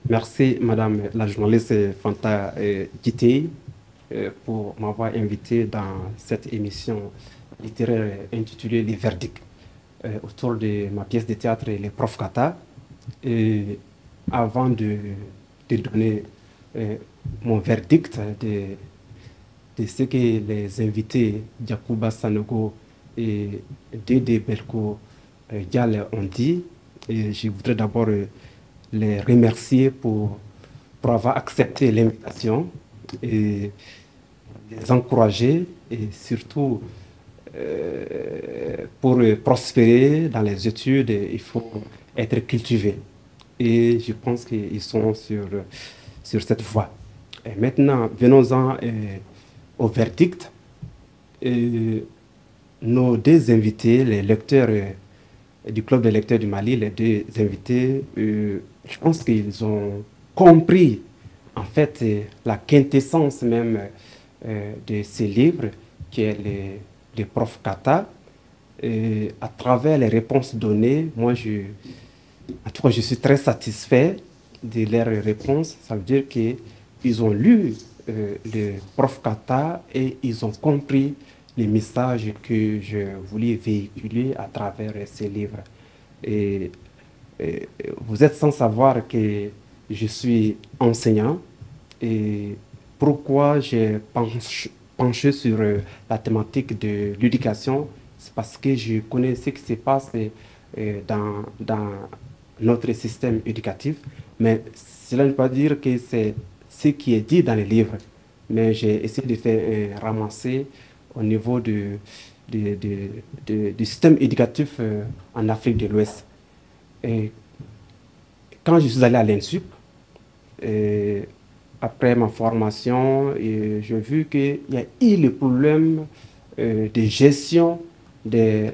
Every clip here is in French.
Merci, Madame la journaliste Fanta Gitei, pour m'avoir invité dans cette émission littéraire intitulée Les Verdicts, autour de ma pièce de théâtre Les Profs Kata. Et avant de donner euh, mon verdict de ce que les invités Diakouba Sanogo et Dede Belko Diallo ont dit, et je voudrais d'abord les remercier pour avoir accepté l'invitation et les encourager et surtout pour prospérer dans les études, il faut être cultivé. Et je pense qu'ils sont sur cette voie. Et maintenant, venons-en au verdict. Et nos deux invités, les lecteurs du Club des lecteurs du Mali, les deux invités, je pense qu'ils ont compris en fait la quintessence même de ces livres, qui est les profs Kata. Et à travers les réponses données, en tout cas, je suis très satisfait de leurs réponses. Ça veut dire qu'ils ont lu le prof Kata et ils ont compris les messages que je voulais véhiculer à travers ces livres. Et, et vous êtes sans savoir que je suis enseignant et pourquoi j'ai penché sur la thématique de l'éducation, c'est parce que je connais ce qui se passe dans notre système éducatif, mais cela ne veut pas dire que c'est ce qui est dit dans les livres, mais j'ai essayé de faire un ramassé au niveau du système éducatif en Afrique de l'Ouest. Et quand je suis allé à l'INSUP, après ma formation, j'ai vu qu'il y a eu le problème de gestion des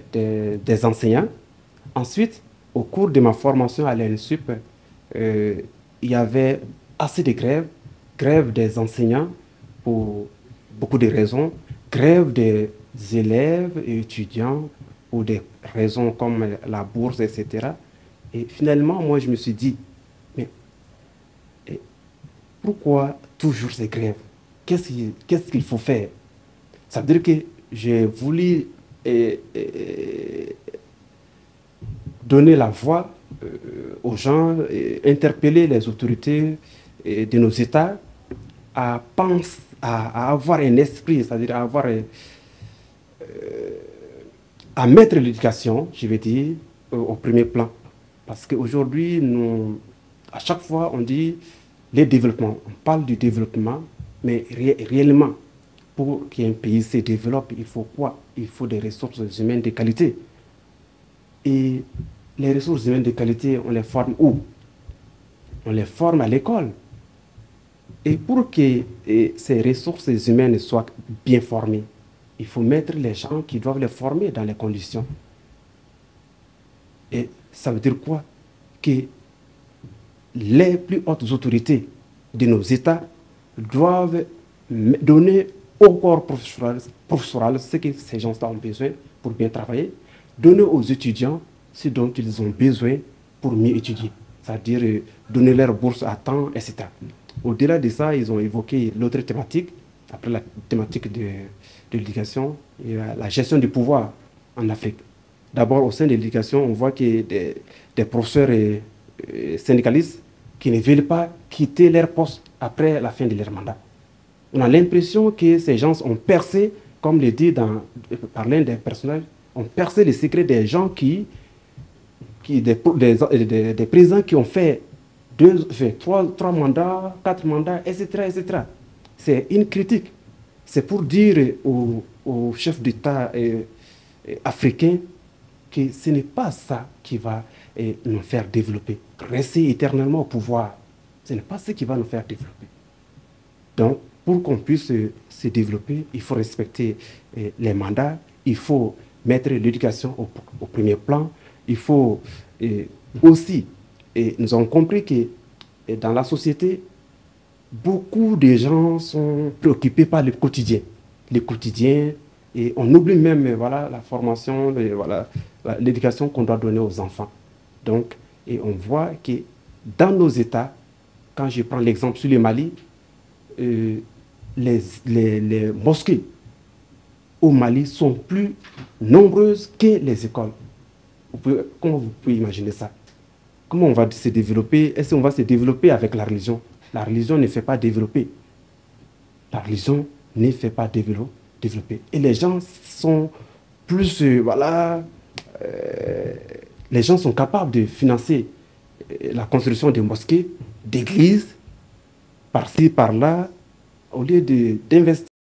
enseignants. Ensuite, au cours de ma formation à l'INSUP, il y avait assez de grèves, grève des enseignants pour beaucoup de raisons, grève des élèves et étudiants pour des raisons comme la bourse, etc. Et finalement, moi, je me suis dit, mais et pourquoi toujours ces grèves? Qu'est-ce qu'il faut faire? Ça veut dire que j'ai voulu donner la voix aux gens, interpeller les autorités de nos États à avoir un esprit, c'est-à-dire à mettre l'éducation, je vais dire, au premier plan. Parce qu'aujourd'hui, à chaque fois, on dit les développements. On parle du développement, mais réellement, pour qu'un pays se développe, il faut quoi? Il faut des ressources humaines de qualité. Et les ressources humaines de qualité, on les forme où? On les forme à l'école. Et pour que ces ressources humaines soient bien formées, il faut mettre les gens qui doivent les former dans les conditions. Et ça veut dire quoi? Que les plus hautes autorités de nos États doivent donner au corps professoral ce que ces gens-là ont besoin pour bien travailler, donner aux étudiants ce dont ils ont besoin pour mieux étudier, c'est-à-dire donner leur bourse à temps, etc. Au-delà de ça, ils ont évoqué l'autre thématique, après la thématique de l'éducation, et la gestion du pouvoir en Afrique. D'abord, au sein de l'éducation, on voit que des professeurs et syndicalistes qui ne veulent pas quitter leur poste après la fin de leur mandat. On a l'impression que ces gens ont percé, comme le dit par l'un des personnages, ont percé les secrets des gens des présidents qui ont fait trois mandats, quatre mandats, etc., etc. C'est une critique. C'est pour dire aux chefs d'État africains que ce n'est pas ça qui va nous faire développer. Rester éternellement au pouvoir, ce n'est pas ce qui va nous faire développer. Donc, pour qu'on puisse se développer, il faut respecter les mandats, il faut mettre l'éducation au premier plan, il faut aussi, nous avons compris que dans la société, beaucoup de gens sont préoccupés par le quotidien. Le quotidien, et on oublie même voilà, la formation, voilà, l'éducation qu'on doit donner aux enfants. Donc, et on voit que dans nos États, Quand je prends l'exemple sur le Mali, euh, les mosquées au Mali sont plus nombreuses que les écoles. Comment vous pouvez imaginer ça? Comment on va se développer? Est-ce qu'on va se développer avec la religion? La religion ne fait pas développer. La religion ne fait pas développer. Et les gens sont plus, voilà, euh, les gens sont capables de financer la construction de mosquées, d'églises, par-ci, par-là, au lieu d'investir